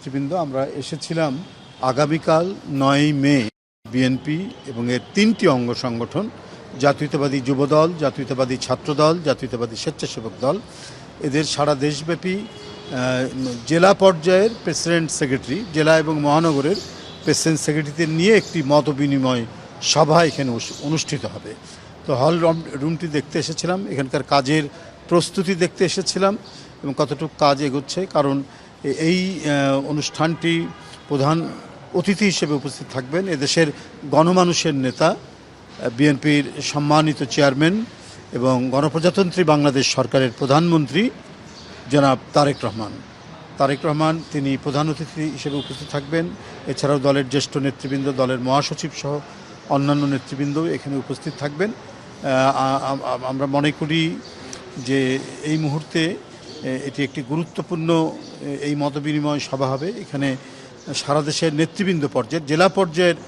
নেতৃবৃন্দ, আমরা এসেছিলাম আগামীকাল 9ই মে বিএনপি এবং এর 3টি অঙ্গ সংগঠন জাতীয়তাবাদী যুবদল, জাতীয়তাবাদী ছাত্রদল, জাতীয়তাবাদী স্বেচ্ছাসেবক দল, এদের সারা দেশব্যাপী জেলা পর্যায়ের প্রেসিডেন্ট সেক্রেটারি, জেলা এবং মহানগরের প্রেসিডেন্ট সেক্রেটারিদের নিয়ে একটি মত বিনিময় সভা এখানে অনুষ্ঠিত হবে। তো হল রুমটি দেখতে এসেছিলাম, এখানকার কাজের প্রস্তুতি দেখতে এসেছিলাম এবং কতটুকু কাজ এগোচ্ছে, কারণ এই অনুষ্ঠানটি প্রধান অতিথি হিসেবে উপস্থিত থাকবেন এদেশের গণমানুষের নেতা, বিএনপির সম্মানিত চেয়ারম্যান এবং গণপ্রজাতন্ত্রী বাংলাদেশ সরকারের প্রধানমন্ত্রী জনাব তারেক রহমান। তিনি প্রধান অতিথি হিসেবে উপস্থিত থাকবেন। এছাড়াও দলের জ্যেষ্ঠ নেতৃবৃন্দ, দলের মহাসচিব সহ অন্যান্য নেতৃবৃন্দ এখানে উপস্থিত থাকবেন। আমরা মনে করি যে এই মুহূর্তে এটি একটি গুরুত্বপূর্ণ এই মতবিনিময় সভা হবে। এখানে সারা দেশের নেতৃবৃন্দ পর্যায়ের, জেলা পর্যায়ের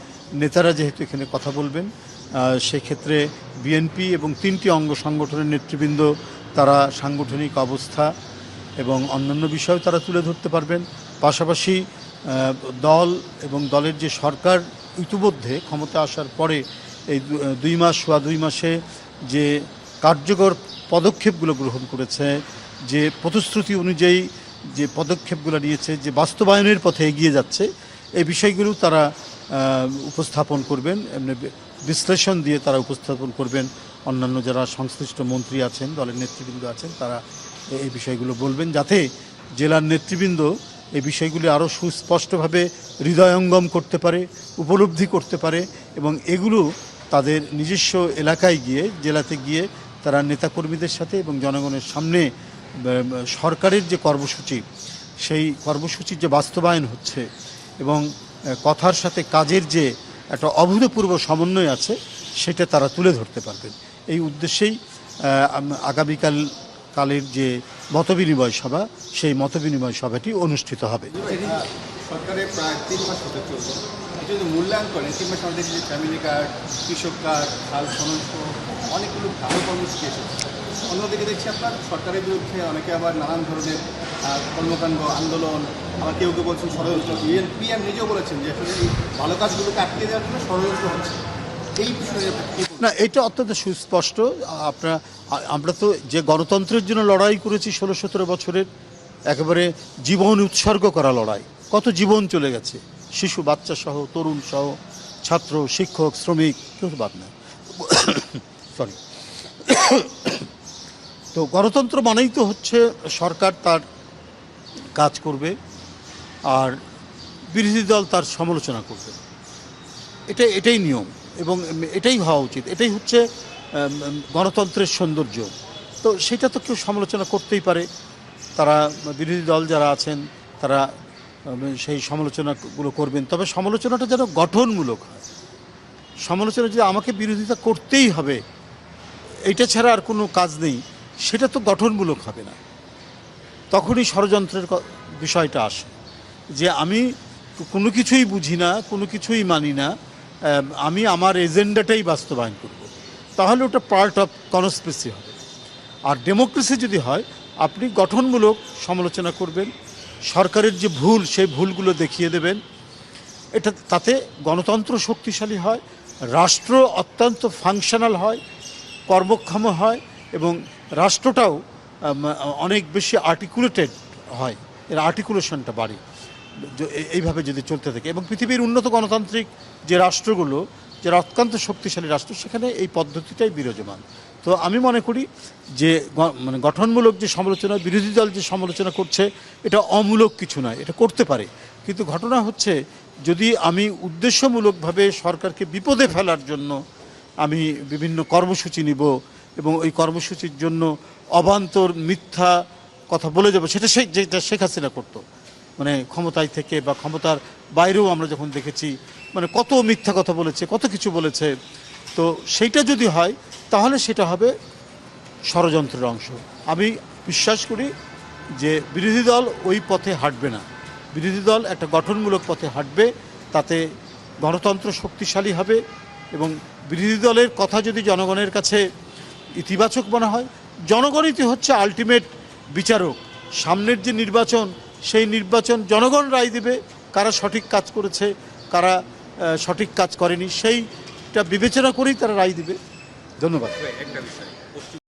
নেতারা যেহেতু এখানে কথা বলবেন, সেক্ষেত্রে বিএনপি এবং 3টি অঙ্গ সংগঠনের নেতৃবৃন্দ তারা সাংগঠনিক অবস্থা এবং অন্যান্য বিষয় তারা তুলে ধরতে পারবেন। পাশাপাশি দল এবং দলের যে সরকার ইতিমধ্যে ক্ষমতা আসার পরে এই 2 মাসে যে কার্যকর পদক্ষেপগুলো গ্রহণ করেছে, যে প্রতিশ্রুতি অনুযায়ী যে পদক্ষেপগুলো নিয়েছে, যে বাস্তবায়নের পথে এগিয়ে যাচ্ছে, এই বিষয়গুলো তারা উপস্থাপন করবেন, এমনি বিশ্লেষণ দিয়ে তারা উপস্থাপন করবেন। অন্যান্য যারা সংশ্লিষ্ট মন্ত্রী আছেন, দলের নেতৃবৃন্দ আছেন, তারা এই বিষয়গুলো বলবেন, যাতে জেলার নেতৃবৃন্দ এই বিষয়গুলি আরও সুস্পষ্টভাবে হৃদয়ঙ্গম করতে পারে, উপলব্ধি করতে পারে এবং এগুলো তাদের নিজস্ব এলাকায় গিয়ে, জেলাতে গিয়ে তারা নেতাকর্মীদের সাথে এবং জনগণের সামনে সরকারের যে কর্মসূচি, সেই কর্মসূচির যে বাস্তবায়ন হচ্ছে এবং কথার সাথে কাজের যে একটা অভূতপূর্ব সমন্বয় আছে, সেটা তারা তুলে ধরতে পারবেন। এই উদ্দেশ্যেই আগামীকালের যে মতবিনিময় সভা, সেই মতবিনিময় সভাটি অনুষ্ঠিত হবে। সরকারের প্রায় 3 মাস হতে চলছে, যদি মূল্যায়ন করেন 3 মাস আমাদের যে ফ্যামিলি কার্ড, কৃষক কার্ড, খাল খনন অনেকগুলো ভালো কর্মসূচি এসেছে। অন্যদিকে দেখছি আপনার সরকারের বিরুদ্ধে অনেকে আবার নানান ধরনের কর্মকাণ্ড, আন্দোলন, আবার কেউ কেউ বলছেন ষড়যন্ত্র। পিএম নিজেও বলেছেন যে আসলে এই ভালো কাজগুলোকে আটকে দেওয়ার জন্য ষড়যন্ত্র হচ্ছে। এই বিষয়ে না, এটা অত্যন্ত সুস্পষ্ট। আমরা তো যে গণতন্ত্রের জন্য লড়াই করেছি 16-17 বছরের, একেবারে জীবন উৎসর্গ করা লড়াই, কত জীবন চলে গেছে, শিশু বাচ্চা সহ, তরুণ সহ, ছাত্র, শিক্ষক, শ্রমিক, কেউ বাদ নেই। সরি। তো গণতন্ত্র মানেই তো হচ্ছে সরকার তার কাজ করবে আর বিরোধী দল তার সমালোচনা করবে, এটাই নিয়ম এবং এটাই হওয়া উচিত। এটাই হচ্ছে গণতন্ত্রের সৌন্দর্য। তো সেটা তো কেউ সমালোচনা করতেই পারে। তারা বিরোধী দল যারা আছেন তারা সেই সমালোচনাগুলো করবেন, তবে সমালোচনাটা যেন গঠনমূলক হয়। সমালোচনা যে আমাকে বিরোধিতা করতেই হবে, এইটা ছাড়া আর কোনো কাজ নেই, সেটা তো গঠনমূলক হবে না। তখনই ষড়যন্ত্রের বিষয়টা আসে, যে আমি কোনো কিছুই বুঝি না, কোনো কিছুই মানি না, আমি আমার এজেন্ডাটাই বাস্তবায়ন করব, তাহলে ওটা পার্ট অফ কনস্পিরেসি হবে। আর ডেমোক্রেসি যদি হয়, আপনি গঠনমূলক সমালোচনা করবেন, সরকারের যে ভুল, সেই ভুলগুলো দেখিয়ে দেবেন, তাতে গণতন্ত্র শক্তিশালী হয়, রাষ্ট্র অত্যন্ত ফাংশনাল হয়, কর্মক্ষম হয় এবং রাষ্ট্রটাও অনেক বেশি আর্টিকুলেটেড হয়, এর আর্টিকুলেশনটা বাড়ে এইভাবে যদি চলতে থাকে। এবং পৃথিবীর উন্নত গণতান্ত্রিক যে রাষ্ট্রগুলো, যারা অত্যন্ত শক্তিশালী রাষ্ট্র, সেখানে এই পদ্ধতিটাই বিরাজমান। তো আমি মনে করি যে গঠনমূলক যে সমালোচনা, বিরোধী দল যে সমালোচনা করছে, এটা অমূলক কিছু নয়, এটা করতে পারে। কিন্তু ঘটনা হচ্ছে, যদি আমি উদ্দেশ্যমূলকভাবে সরকারকে বিপদে ফেলার জন্য আমি বিভিন্ন কর্মসূচি নিব এবং ওই কর্মসূচির জন্য অবান্তর মিথ্যা কথা বলে যাব, যেটা শেখ হাসিনা করতো, ক্ষমতায় থেকে বা ক্ষমতার বাইরেও আমরা যখন দেখেছি, কত মিথ্যা কথা বলেছে, কত কিছু বলেছে। তো সেইটা যদি হয়, তাহলে সেটা হবে ষড়যন্ত্রের অংশ। আমি বিশ্বাস করি যে বিরোধী দল ওই পথে হাঁটবে না, বিরোধী দল একটা গঠনমূলক পথে হাঁটবে, তাতে গণতন্ত্র শক্তিশালী হবে এবং বিরোধী দলের কথা যদি জনগণের কাছে ইতিবাচক মনে হয়, জনগণই হচ্ছে আলটিমেট বিচারক। সামনের যে নির্বাচন, সেই নির্বাচন জনগণ রায় দেবে, কারা সঠিক কাজ করেছে, কারা সঠিক কাজ করেনি, সেইটা বিবেচনা করেই তারা রায় দেবে। ধন্যবাদ। একটা বিষয়